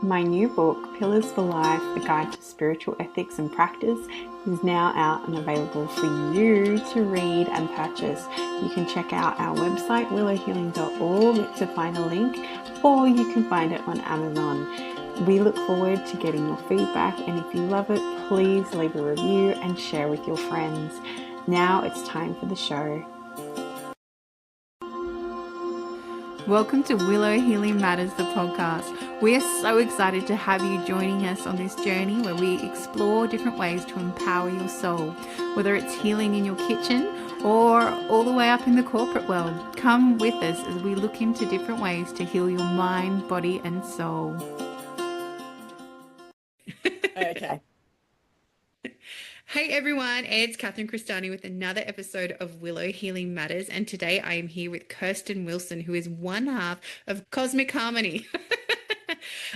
My new book, Pillars for Life, A Guide to Spiritual Ethics and Practice, is now out and available for you to read and purchase. You can check out our website, willowhealing.org, to find a link, or you can find it on Amazon. We look forward to getting your feedback, and if you love it, please leave a review and share with your friends. Now it's time for the show. Welcome to Willow Healing Matters, the podcast. We are so excited to have you joining us on this journey where we explore different ways to empower your soul, whether it's healing in your kitchen or all the way up in the corporate world. Come with us as we look into different ways to heal your mind, body, and soul. Okay. Hey everyone, it's Catherine Cristani with another episode of Willow Healing Matters, and today I am here with Kirstin Wilson, who is one half of Cosmic Harmony.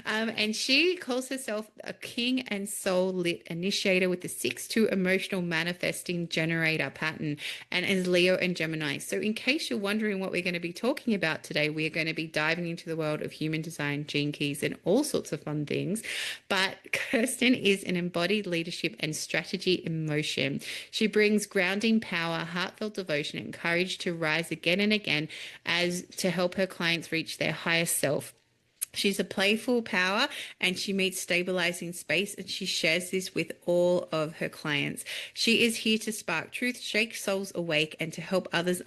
And she calls herself a King and Soul Lit Initiator with the 6-2 Emotional Manifesting Generator pattern, and is Leo and Gemini. So in case you're wondering what we're going to be talking about today, we are going to be diving into the world of human design, gene keys, and all sorts of fun things. But Kirstin is an embodied leadership and strategy in motion. She brings grounding power, heartfelt devotion, and courage to rise again and again as to help her clients reach their highest self. She's a playful power and she meets stabilizing space, and she shares this with all of her clients. She is here to spark truth, shake souls awake, and to help others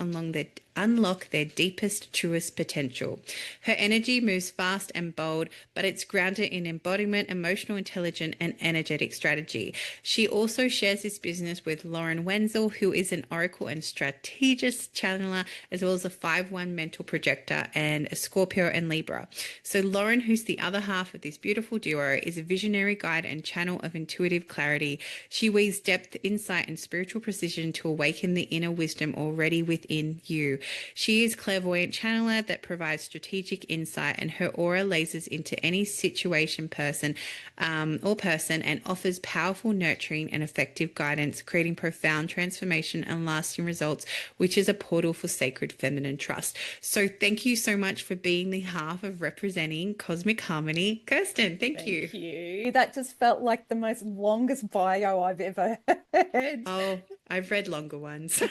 unlock their deepest, truest potential. Her energy moves fast and bold, but it's grounded in embodiment, emotional intelligence, and energetic strategy. She also shares this business with Lauren Wenzel, who is an oracle and strategist channeler, as well as a 5-1 mental projector and a Scorpio and Libra. So Lauren, who's the other half of this beautiful duo, is a visionary guide and channel of intuitive clarity. She weaves depth, insight, and spiritual precision to awaken the inner wisdom already within you. She is clairvoyant channeler that provides strategic insight, and her aura lasers into any situation, person, and offers powerful, nurturing, and effective guidance, creating profound transformation and lasting results, which is a portal for sacred feminine trust. So thank you so much for being the half of representing Cosmic Harmony. Kirstin, thank you. Thank you. That just felt like the most longest bio I've ever heard. Oh, I've read longer ones.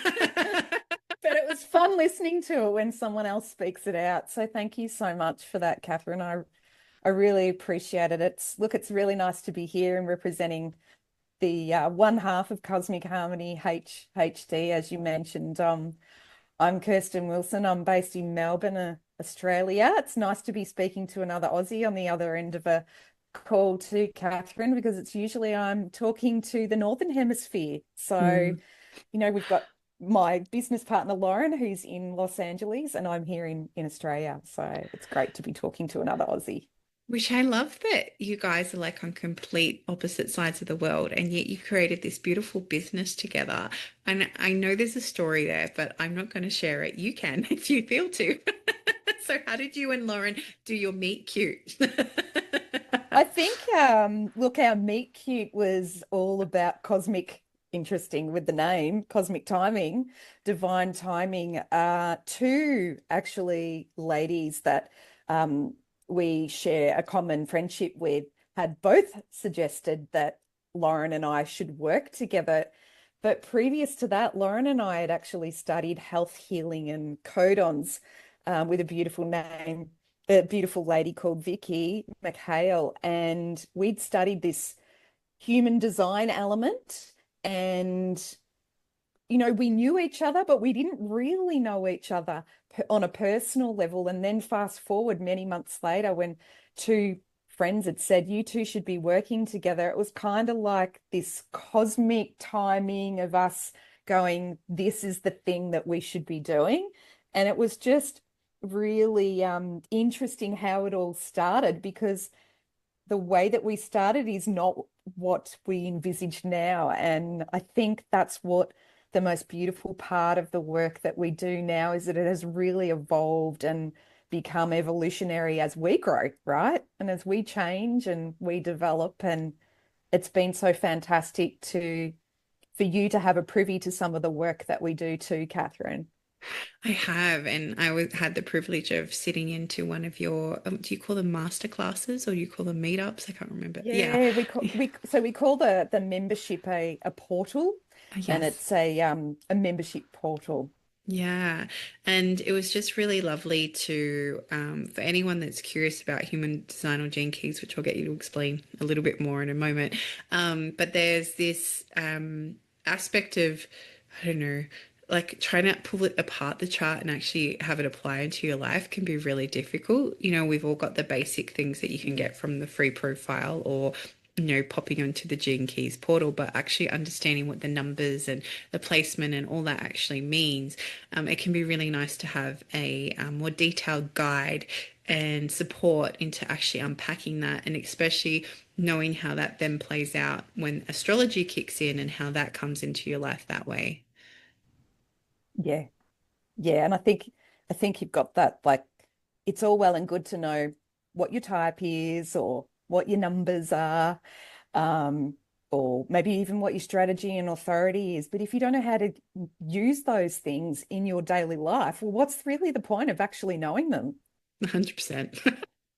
But it was fun listening to it when someone else speaks it out. So thank you so much for that, Catherine. I really appreciate it. It's really nice to be here and representing the one half of Cosmic Harmony HD, as you mentioned. I'm Kirstin Wilson. I'm based in Melbourne, Australia. It's nice to be speaking to another Aussie on the other end of a call to Catherine, because it's usually I'm talking to the Northern Hemisphere. So, we've got my business partner, Lauren, who's in Los Angeles, and I'm here in Australia. So it's great to be talking to another Aussie. Which I love that you guys are like on complete opposite sides of the world, and yet you created this beautiful business together. And I know there's a story there, but I'm not going to share it. You can if you feel to. So how did you and Lauren do your meet cute? I think, look, our meet cute was all about cosmic, interesting with the name, cosmic timing, divine timing. Two actually ladies that we share a common friendship with had both suggested that Lauren and I should work together. But previous to that, Lauren and I had actually studied health healing and codons with a beautiful name, a beautiful lady called Vicky McHale. And we'd studied this human design element, and we knew each other, but we didn't really know each other on a personal level. And then fast forward many months later, when two friends had said, you two should be working together, it was kind of like this cosmic timing of us going, this is the thing that we should be doing. And it was just really interesting how it all started, because the way that we started is not what we envisage now. And I think that's what the most beautiful part of the work that we do now is, that it has really evolved and become evolutionary as we grow, right? And as we change and we develop. And it's been so fantastic for you to have a privy to some of the work that we do too, Catherine. I have, and had the privilege of sitting into one of your, do you call them master classes or do you call them meetups? I can't remember. Yeah. Yeah, we call the membership a portal, and Yes. it's a membership portal. Yeah. And it was just really lovely to, for anyone that's curious about human design or gene keys, which I'll get you to explain a little bit more in a moment. But there's this aspect of, I don't know, like trying to pull it apart the chart and actually have it apply into your life can be really difficult. You know, we've all got the basic things that you can get from the free profile or popping onto the Gene Keys portal, but actually understanding what the numbers and the placement and all that actually means. It can be really nice to have a more detailed guide and support into actually unpacking that, and especially knowing how that then plays out when astrology kicks in and how that comes into your life that way. Yeah. Yeah, and I think you've got that. Like, it's all well and good to know what your type is or what your numbers are, um, or maybe even what your strategy and authority is. But if you don't know how to use those things in your daily life, well, what's really the point of actually knowing them, 100%.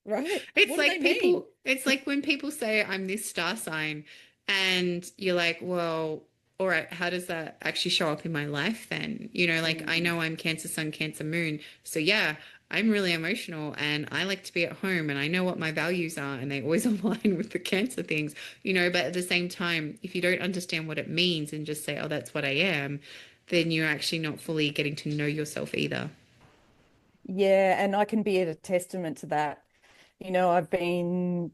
right? It's What do they like mean? it's like when people say I'm this star sign, and you're like, well, all right, how does that actually show up in my life then? Like I Mm, know I'm Cancer Sun, Cancer Moon. So yeah, I'm really emotional and I like to be at home and I know what my values are and they always align with the Cancer things, but at the same time, if you don't understand what it means and just say, oh, that's what I am, then you're actually not fully getting to know yourself either. yeah, and I can be a testament to that. I've been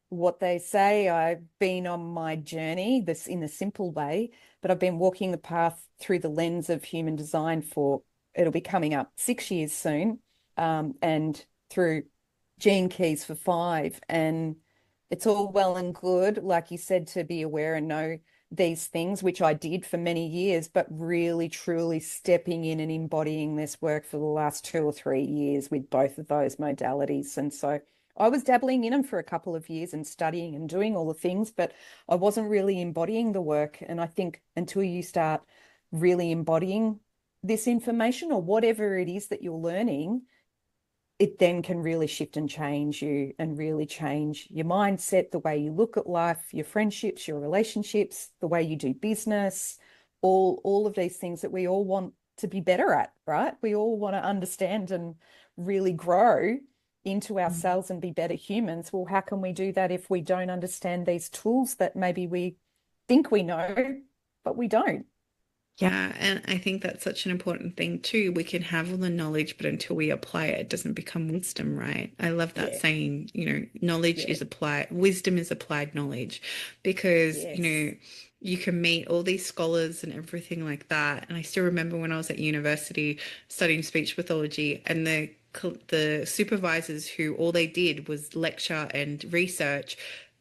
what they say. I've been on my journey, this in a simple way, but I've been walking the path through the lens of human design for it'll be coming up 6 years soon, and through Gene Keys for 5. And it's all well and good, like you said, to be aware and know these things, which I did for many years, but really truly stepping in and embodying this work for the last 2 or 3 years with both of those modalities. And so I was dabbling in them for a couple of years and studying and doing all the things, but I wasn't really embodying the work. And I think until you start really embodying this information or whatever it is that you're learning, it then can really shift and change you and really change your mindset, the way you look at life, your friendships, your relationships, the way you do business, all of these things that we all want to be better at, right? We all want to understand and really grow into ourselves and be better humans. Well, how can we do that if we don't understand these tools that maybe we think we know, but we don't? Yeah, and I think that's such an important thing too. We can have all the knowledge, but until we apply it, it doesn't become wisdom, right? I love that Yeah, saying, knowledge yeah, is applied, wisdom is applied knowledge, because, yes. you can meet all these scholars and everything like that. And I still remember when I was at university studying speech pathology and the supervisors who all they did was lecture and research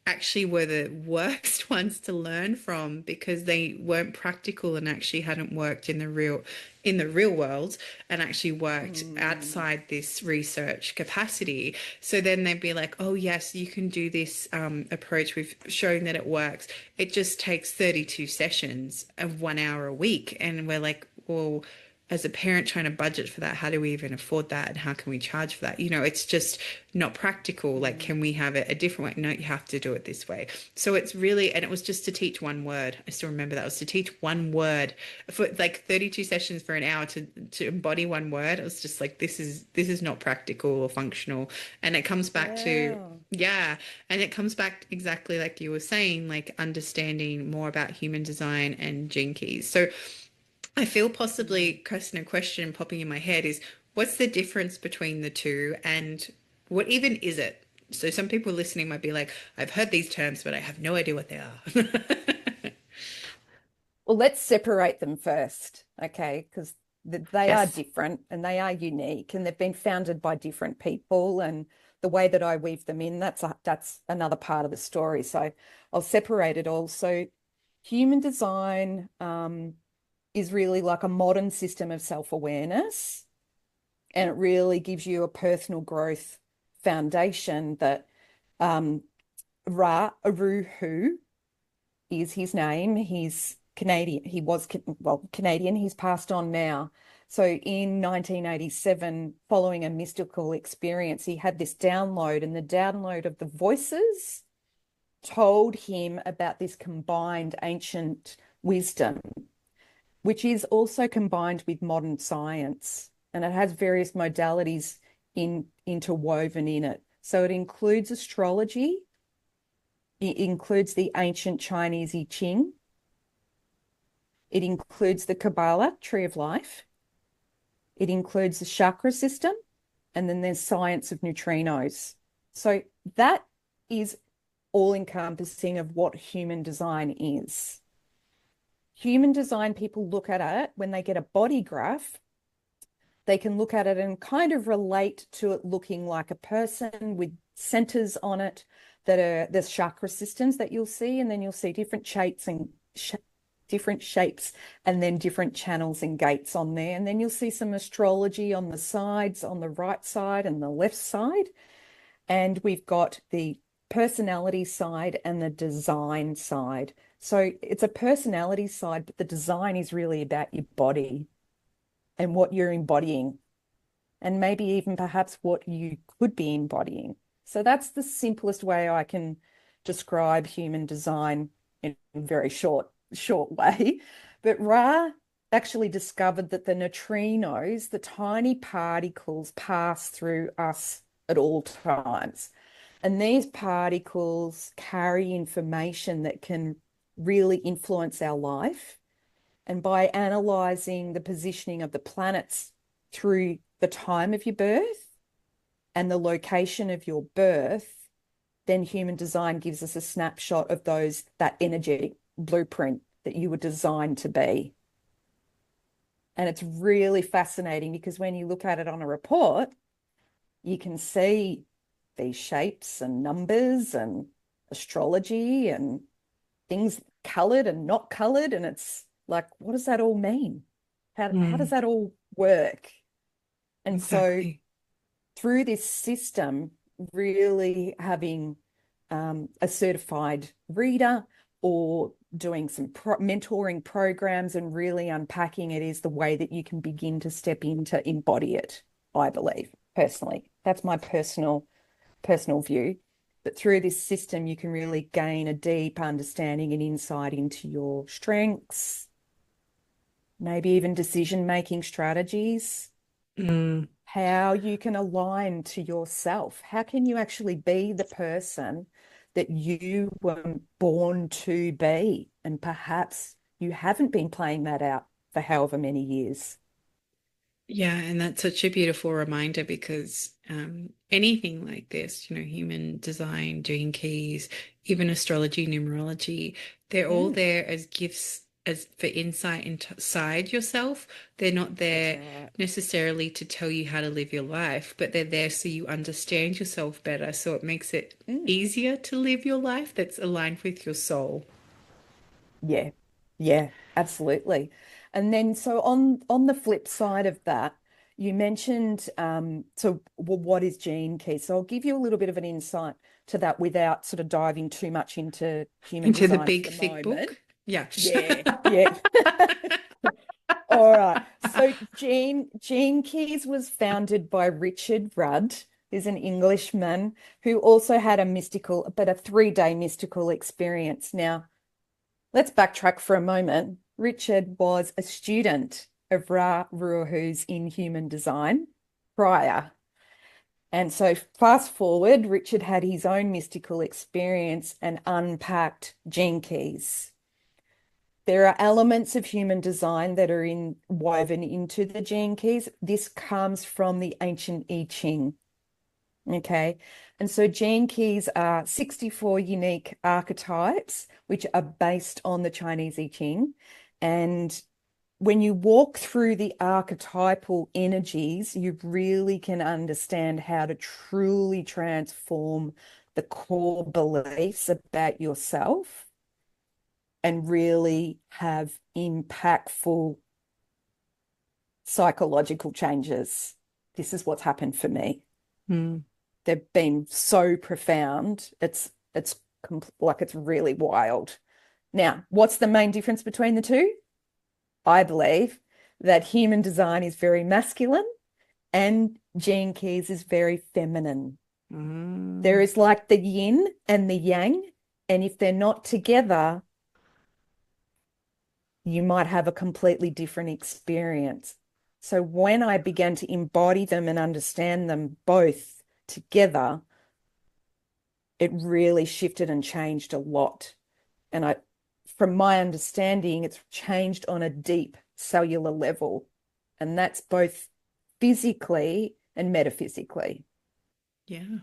actually were the worst ones to learn from because they weren't practical and actually hadn't worked in the real world and actually worked Mm, outside this research capacity. So then they'd be like, oh yes, you can do this approach. We've shown that it works. It just takes 32 sessions of 1 hour a week. And we're like, well, as a parent trying to budget for that, how do we even afford that and how can we charge for that? It's just not practical. Like, mm. can we have it a different way? No, you have to do it this way. So it's really, and it was just to teach one word. I still remember that it was to teach one word for like 32 sessions for an hour to embody one word. It was just like, this is not practical or functional. And it comes back to, Wow. yeah, and it comes back exactly like you were saying, like understanding more about human design and gene keys. So I feel Mm. possibly, Kirsten, a question popping in my head is what's the difference between the two and what even is it? So some people listening might be like, I've heard these terms, but I have no idea what they are. Well, let's separate them first, okay? Because they are Yes. different and they are unique and they've been founded by different people. And the way that I weave them in, that's another part of the story. So I'll separate it all. So human design is really like a modern system of self-awareness, and it really gives you a personal growth foundation that um, Ra Aruhu is his name. He's Canadian. He was, well, Canadian. He's passed on now. So in 1987, following a mystical experience, he had this download, and the download of the voices told him about this combined ancient wisdom, which is also combined with modern science, and it has various modalities interwoven in it. So it includes astrology, it includes the ancient Chinese I Ching, it includes the Kabbalah, Tree of Life, it includes the chakra system, and then there's science of neutrinos. So that is all encompassing of what human design is. Human design, people look at it when they get a body graph, they can look at it and kind of relate to it looking like a person with centers on it that are the chakra systems that you'll see, and then you'll see different shapes and different shapes and then different channels and gates on there. And then you'll see some astrology on the sides, on the right side and the left side. And we've got the personality side and the design side. So it's a personality side, but the design is really about your body and what you're embodying, and maybe even perhaps what you could be embodying. So that's the simplest way I can describe human design in a very short way. But Ra actually discovered that the neutrinos, the tiny particles, pass through us at all times. And these particles carry information that can really influence our life. And by analyzing the positioning of the planets through the time of your birth and the location of your birth, then human design gives us a snapshot of that energetic blueprint that you were designed to be. And it's really fascinating because when you look at it on a report, you can see these shapes and numbers and astrology and things colored and not colored. And it's like, what does that all mean? How does that all work? And Exactly. so through this system, really having a certified reader or doing some mentoring programs and really unpacking it is the way that you can begin to step in to embody it, I believe, personally. That's my personal view. But through this system, you can really gain a deep understanding and insight into your strengths, maybe even decision-making strategies, how you can align to yourself. How can you actually be the person that you were born to be? And perhaps you haven't been playing that out for however many years. Yeah, and that's such a beautiful reminder because anything like this, human design, gene keys, even astrology, numerology, they're all there as gifts as for insight inside yourself. They're not there necessarily to tell you how to live your life, but they're there so you understand yourself better. So it makes it easier to live your life that's aligned with your soul. Yeah, absolutely. And then so on the flip side of that, you mentioned what is gene key? So I'll give you a little bit of an insight to that without sort of diving too much into human Into the design big at the thick moment. book. Yeah. Yeah. All right. So Gene Keys was founded by Richard Rudd, who's an Englishman who also had a 3-day mystical experience. Now, let's backtrack for a moment. Richard was a student of Ra Uru Hu's in human design prior. And so fast forward, Richard had his own mystical experience and unpacked gene keys. There are elements of human design that are woven into the gene keys. This comes from the ancient I Ching. Okay. And so gene keys are 64 unique archetypes, which are based on the Chinese I Ching. And when you walk through the archetypal energies, you really can understand how to truly transform the core beliefs about yourself and really have impactful psychological changes. This is what's happened for me. They've been so profound. It's really wild. Now, what's the main difference between the two? I believe that human design is very masculine and Gene Keys is very feminine. There is like the yin and the yang, and if they're not together, you might have a completely different experience. So when I began to embody them and understand them both together, it really shifted and changed a lot. And from my understanding, it's changed on a deep cellular level, and that's both physically and metaphysically. Yeah.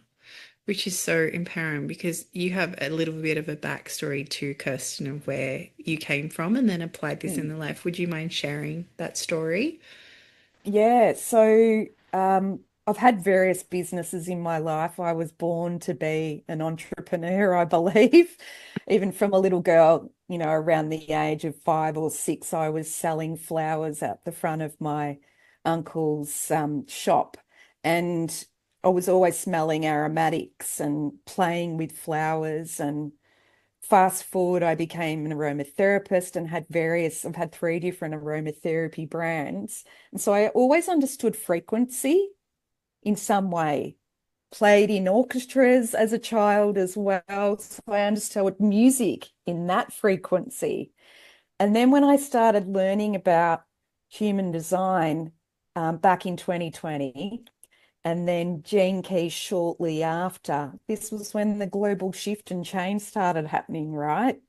Which is so empowering because you have a little bit of a backstory to Kirstin of where you came from and then applied this in Mm. the life. Would you mind sharing that story? Yeah, so I've had various businesses in my life. I was born to be an entrepreneur, I believe. Even from a little girl, around the age of 5 or 6, I was selling flowers at the front of my uncle's shop. And I was always smelling aromatics and playing with flowers. And fast forward, I became an aromatherapist and I've had 3 different aromatherapy brands. And so I always understood frequency in some way, played in orchestras as a child as well. So I understood music in that frequency. And then when I started learning about human design back in 2020, and then Gene Keys shortly after, this was when the global shift and change started happening, right?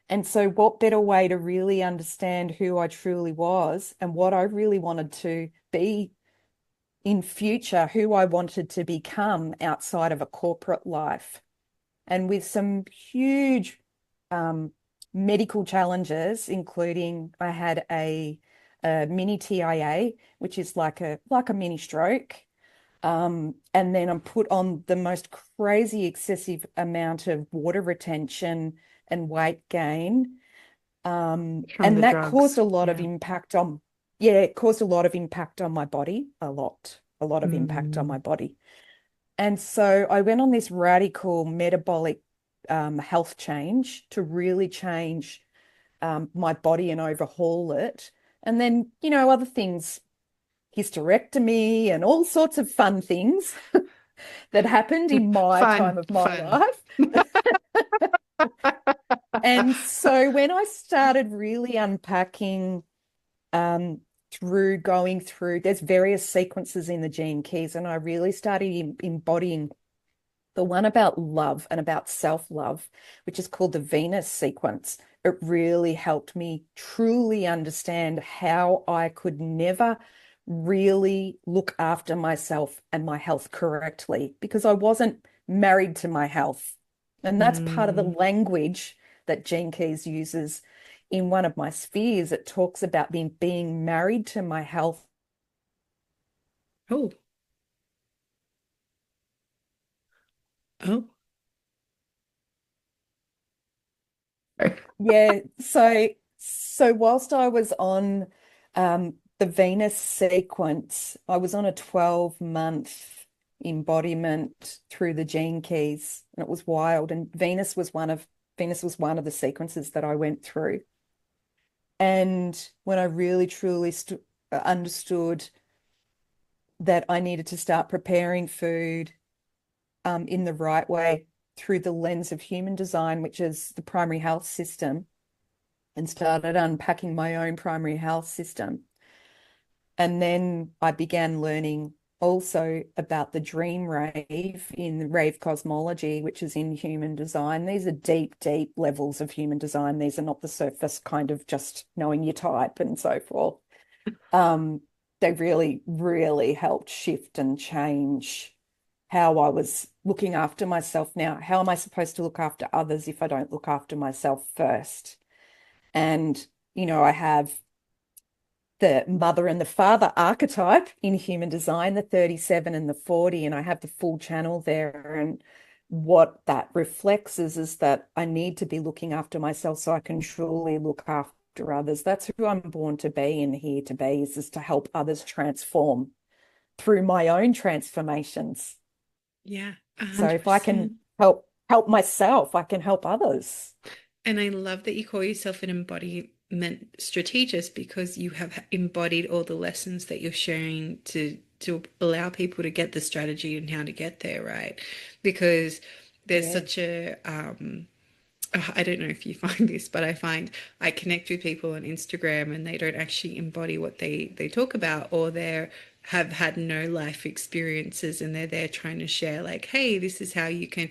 And so, what better way to really understand who I truly was and what I really wanted to be in future, who I wanted to become outside of a corporate life? And with some huge um, medical challenges, including I had a mini TIA, which is like a mini stroke. And then I'm put on the most crazy excessive amount of water retention and weight gain. From the And that caused drugs. a lot of Yeah. impact on, yeah, it caused a lot of impact on my body, a lot of impact on Mm. my body. And so I went on this radical metabolic health change to really change my body and overhaul it. And then, other things, hysterectomy and all sorts of fun things that happened in my time Fun, of my fun. life. And so when I started really unpacking um, through going through, there's various sequences in the Gene Keys, and I really started embodying the one about love and about self-love, which is called the Venus sequence. It really helped me truly understand how I could never really look after myself and my health correctly because I wasn't married to my health. And that's part of the Mm. language that Gene Keys uses in one of my spheres. It talks about being married to my health. Oh, oh. Yeah, so whilst I was on the Venus sequence, I was on a 12-month embodiment through the Gene Keys, and it was wild. And Venus was one of the sequences that I went through. And when I really truly understood that I needed to start preparing food in the right way through the lens of human design, which is the primary health system, and started unpacking my own primary health system. And then I began learning also about the dream rave in the rave cosmology, which is in human design. These are deep, deep levels of human design. These are not the surface kind of just knowing your type and so forth. Um, they really, really helped shift and change how I was looking after myself now. How am I supposed to look after others if I don't look after myself first? And, I have the mother and the father archetype in human design, the 37 and the 40, and I have the full channel there. And what that reflects is that I need to be looking after myself so I can truly look after others. That's who I'm born to be and here to be, is to help others transform through my own transformations. Yeah, So if I 100%. can help myself, I can help others. And I love that you call yourself an embodied meant strategist because you have embodied all the lessons that you're sharing to allow people to get the strategy and how to get there, right? Because there's Yeah. such a I don't know if you find this, but I find I connect with people on Instagram and they don't actually embody what they talk about, or they're have had no life experiences and they're there trying to share like, hey, this is how you can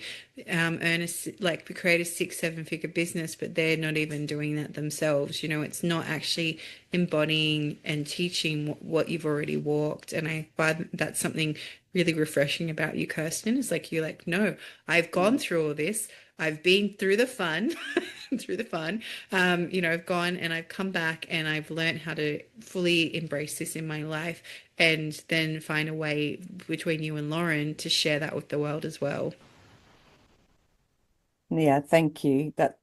earn like create a 6 7 figure business, but they're not even doing that themselves. You know, it's not actually embodying and teaching what you've already walked. And I find that's something really refreshing about you, Kirstin. Is like you're like, no, I've gone through all this. I've been through the fun, through the fun. You know, I've gone and I've come back and I've learned how to fully embrace this in my life and then find a way between you and Lauren to share that with the world as well. Yeah, thank you. That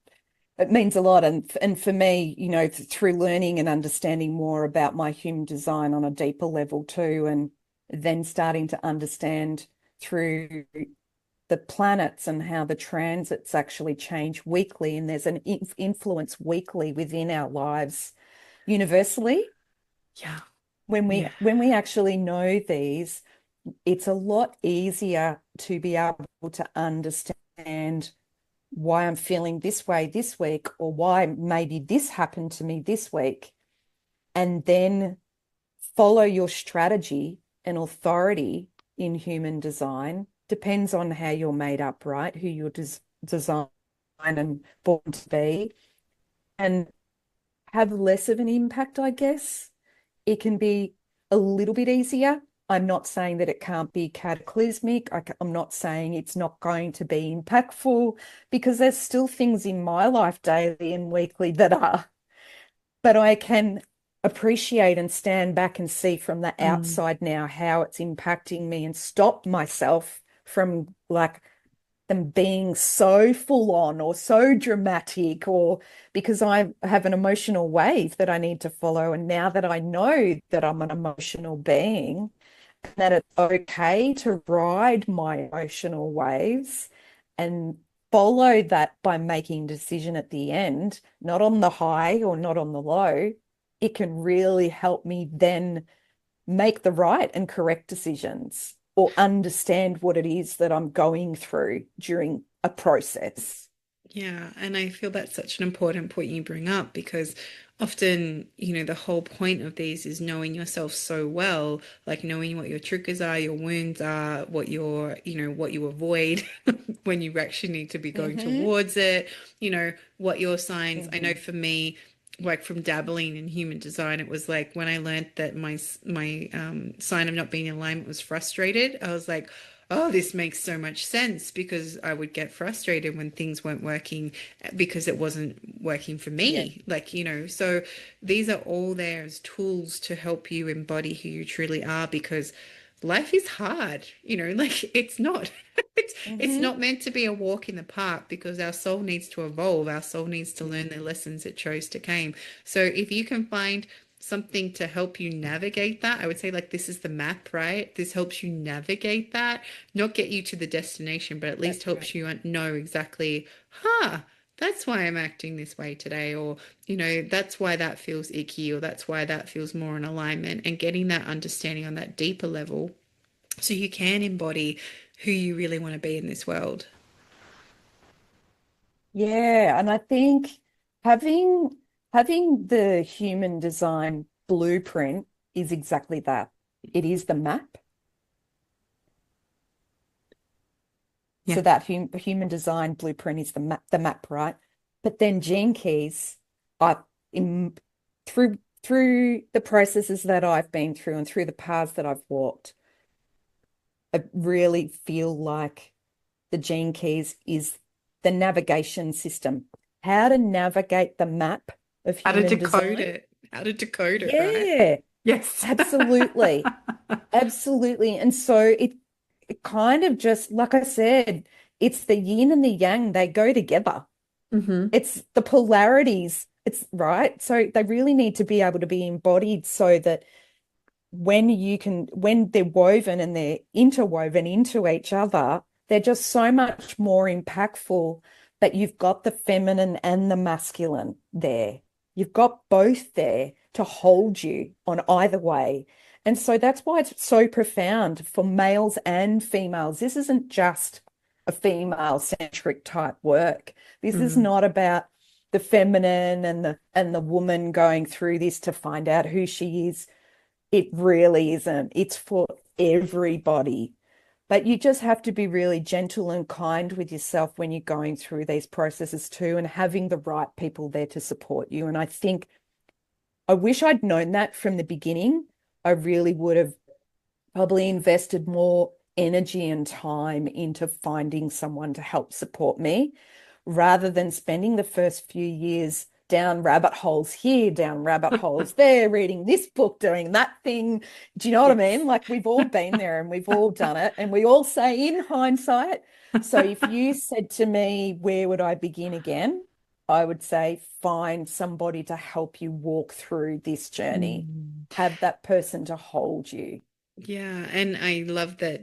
it means a lot. And for me, you know, through learning and understanding more about my human design on a deeper level too, and then starting to understand through the planets and how the transits actually change weekly, and there's an influence weekly within our lives universally. Yeah. When we Yeah. when we actually know these, it's a lot easier to be able to understand why I'm feeling this way this week, or why maybe this happened to me this week, and then follow your strategy and authority in human design. Depends on how you're made up, right? Who you're designed and born to be, and have less of an impact, I guess. It can be a little bit easier. I'm not saying that it can't be cataclysmic. I'm not saying it's not going to be impactful, because there's still things in my life daily and weekly that are, but I can appreciate and stand back and see from the Mm. outside now how it's impacting me, and stop myself from like them being so full on or so dramatic, or because I have an emotional wave that I need to follow. And now that I know that I'm an emotional being, that it's okay to ride my emotional waves and follow that by making a decision at the end, not on the high or not on the low, it can really help me then make the right and correct decisions, or understand what it is that I'm going through during a process. Yeah, and I feel that's such an important point you bring up because often, you know, the whole point of these is knowing yourself so well, like knowing what your triggers are, your wounds are, what your, you know, what you avoid when you actually need to be going Mm-hmm. towards it, you know, what your signs. I know Mm-hmm. for me, like from dabbling in human design, it was like when I learned that my sign of not being in alignment was frustrated, I was like, oh, this makes so much sense because I would get frustrated when things weren't working because it wasn't working for Yeah. me. Like, you know, so these are all there as tools to help you embody who you truly are because life is hard, you know, like it's not it's Mm-hmm. not meant to be a walk in the park because our soul needs to evolve. Our soul needs to learn the lessons it chose to came. So if you can find something to help you navigate that, I would say like this is the map, right? This helps you navigate that, not get you to the destination, but at least That's right. helps you know exactly, huh, that's why I'm acting this way today, or, you know, that's why that feels icky, or that's why that feels more in alignment, and getting that understanding on that deeper level so you can embody who you really want to be in this world. Yeah, and I think having having the human design blueprint is exactly that. It is the map. Yeah. So that human design blueprint is the map, right? But then Gene Keys, I in through the processes that I've been through and through the paths that I've walked, I really feel like the Gene Keys is the navigation system. How to navigate the map of How to human decode design. it. How to decode it, right? Yeah, Yes. absolutely. Absolutely. And so it kind of just, like I said, it's the yin and the yang, they go together. hmm It's the polarities. It's right. So they really need to be able to be embodied so that when they're woven and they're interwoven into each other, they're just so much more impactful that you've got the feminine and the masculine there. You've got both there to hold you on either way. And so that's why it's so profound for males and females. This isn't just a female centric type work. This is Mm. not about the feminine and the woman going through this to find out who she is. It really isn't. It's for everybody. But you just have to be really gentle and kind with yourself when you're going through these processes too, and having the right people there to support you. And I think I wish I'd known that from the beginning. I really would have probably invested more energy and time into finding someone to help support me rather than spending the first few years down rabbit holes here, down rabbit holes there, reading this book, doing that thing. Do you know what I Yes. mean? Like we've all been there and we've all done it. And we all say in hindsight. So if you said to me, where would I begin again? I would say find somebody to help you walk through this journey. Mm. Have that person to hold you. Yeah, and I love that,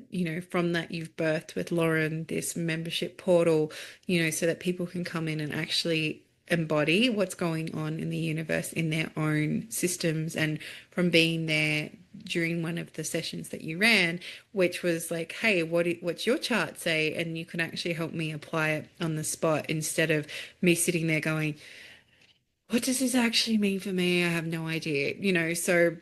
from that you've birthed with Lauren this membership portal, so that people can come in and actually embody what's going on in the universe in their own systems. And from being there during one of the sessions that you ran, which was like, hey, what's your chart say? And you can actually help me apply it on the spot instead of me sitting there going, what does this actually mean for me? I have no idea, so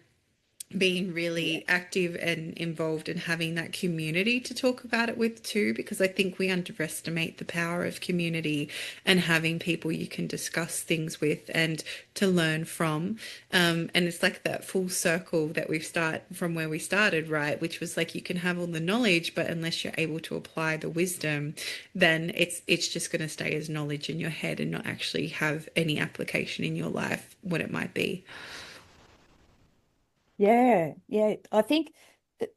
being Yeah. really active and involved and having that community to talk about it with too, because I think we underestimate the power of community and having people you can discuss things with and to learn from. And it's like that full circle that we start from where we started, right? Which was like you can have all the knowledge, but unless you're able to apply the wisdom, then it's just going to stay as knowledge in your head and not actually have any application in your life, what it might be. Yeah, yeah. I think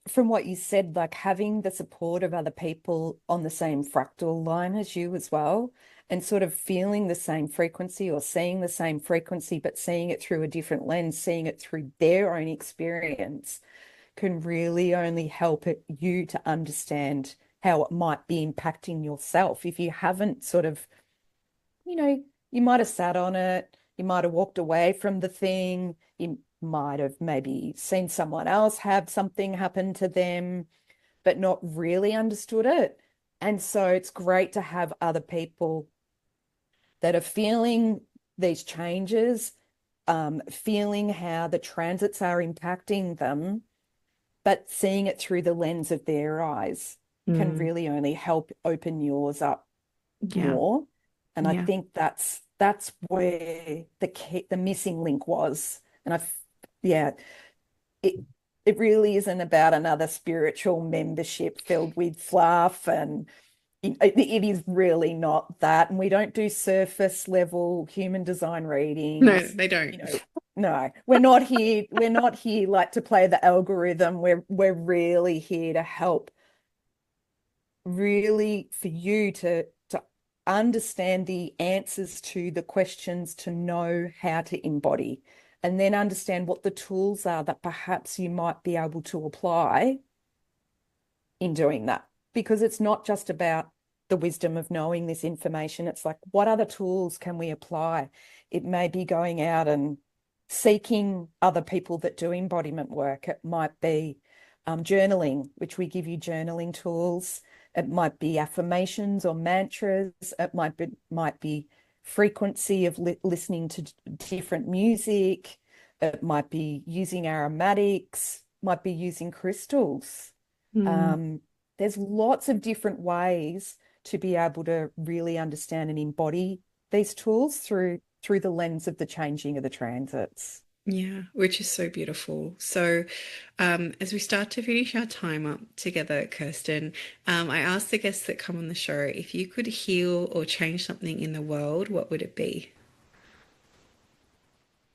from what you said, like having the support of other people on the same fractal line as you as well, and sort of feeling the same frequency or seeing the same frequency, but seeing it through a different lens, seeing it through their own experience, can really only help you to understand how it might be impacting yourself. If you haven't sort of, you know, you might have sat on it, you might have walked away from the thing, you might have maybe seen someone else have something happen to them, but not really understood it. And so it's great to have other people that are feeling these changes, feeling how the transits are impacting them, but seeing it through the lens of their eyes can Mm. really only help open yours up Yeah. more. And I Yeah. think that's where the missing link was. And yeah, it it really isn't about another spiritual membership filled with fluff, and it is really not that. And we don't do surface level human design No, readings. they don't. You know, no, we're not here. We're not here like to play the algorithm. We're really here to help, really for you to understand the answers to the questions, to know how to embody, and then understand what the tools are that perhaps you might be able to apply in doing that. Because it's not just about the wisdom of knowing this information. It's like, what other tools can we apply? It may be going out and seeking other people that do embodiment work. It might be journaling, which we give you journaling tools. It might be affirmations or mantras. It might be frequency of listening to different music. It might be using aromatics. Might be using crystals. Mm. Um, there's lots of different ways to be able to really understand and embody these tools through the lens of the changing of the transits. Yeah, which is so beautiful. So, as we start to finish our time up together, Kirsten, I asked the guests that come on the show if you could heal or change something in the world, what would it be?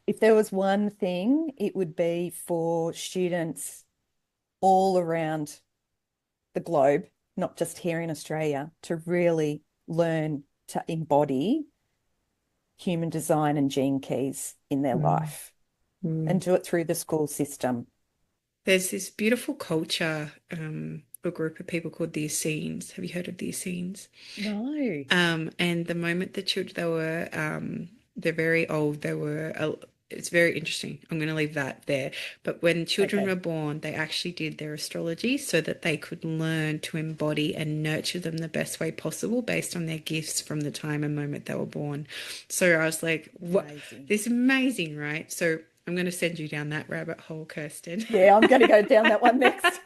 If there was one thing, it would be for students all around the globe, not just here in Australia, to really learn to embody human design and gene keys in their Mm. life Mm. and do it through the school system. There's this beautiful culture, a group of people called the Essenes. Have you heard of the Essenes? No. And the moment the children they were they're very old. It's very interesting. I'm going to leave that there. But when children Okay. were born, they actually did their astrology so that they could learn to embody and nurture them the best way possible based on their gifts from the time and moment they were born. So I was like, what? Amazing. This is amazing, right? So I'm going to send you down that rabbit hole, Kirstin. Yeah, I'm going to go down that one next.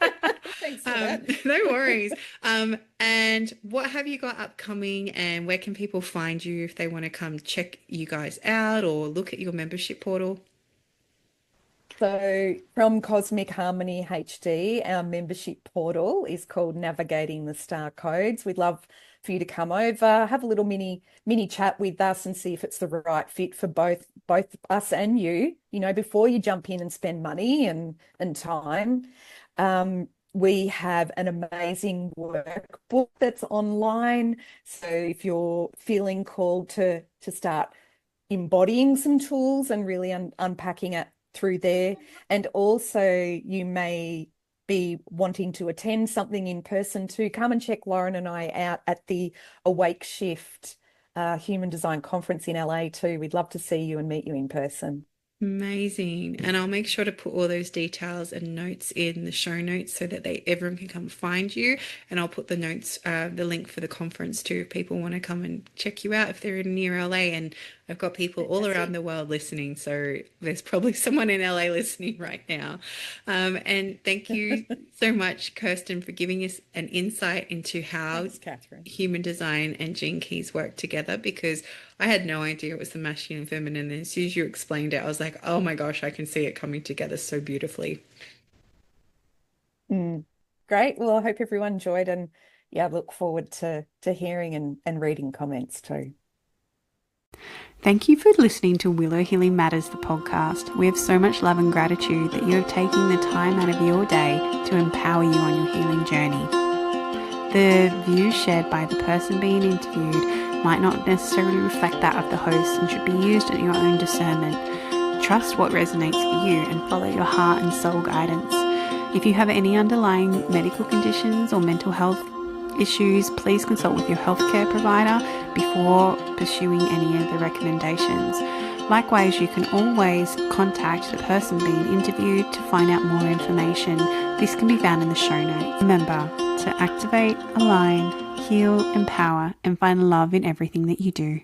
Thanks for that. No worries. And what have you got upcoming, and where can people find you if they want to come check you guys out or look at your membership portal? So, from Cosmic Harmony HD, our membership portal is called Navigating the Star Codes. We'd love for you to come over, have a little mini chat with us, and see if it's the right fit for both us and you. You know, before you jump in and spend money and time. We have an amazing workbook that's online. So if you're feeling called to start embodying some tools and really unpacking it through there, and also you may be wanting to attend something in person too, come and check Lauren and I out at the Awake Shift Human Design Conference in LA too. We'd love to see you and meet you in person. Amazing. And I'll make sure to put all those details and notes in the show notes so that everyone can come find you. And I'll put the notes, the link for the conference too, if people want to come and check you out if they're near LA. And I've got people all around the world listening, so there's probably someone in LA listening right now. And thank you so much, Kirstin, for giving us an insight into how Thanks, Catherine. human design and gene keys work together, because I had no idea it was the masculine and feminine. And as soon as you explained it, I was like, oh my gosh, I can see it coming together so beautifully. Great. Well, I hope everyone enjoyed, and yeah, look forward to hearing and reading comments too. Thank you for listening to Willow Healing Matters, the podcast. We have so much love and gratitude that you have taken the time out of your day to empower you on your healing journey. The views shared by the person being interviewed might not necessarily reflect that of the host and should be used at your own discernment. Trust what resonates for you and follow your heart and soul guidance. If you have any underlying medical conditions or mental health issues, please consult with your healthcare provider before pursuing any of the recommendations. Likewise, you can always contact the person being interviewed to find out more information. This can be found in the show notes. Remember to activate, align, heal, empower, and find love in everything that you do.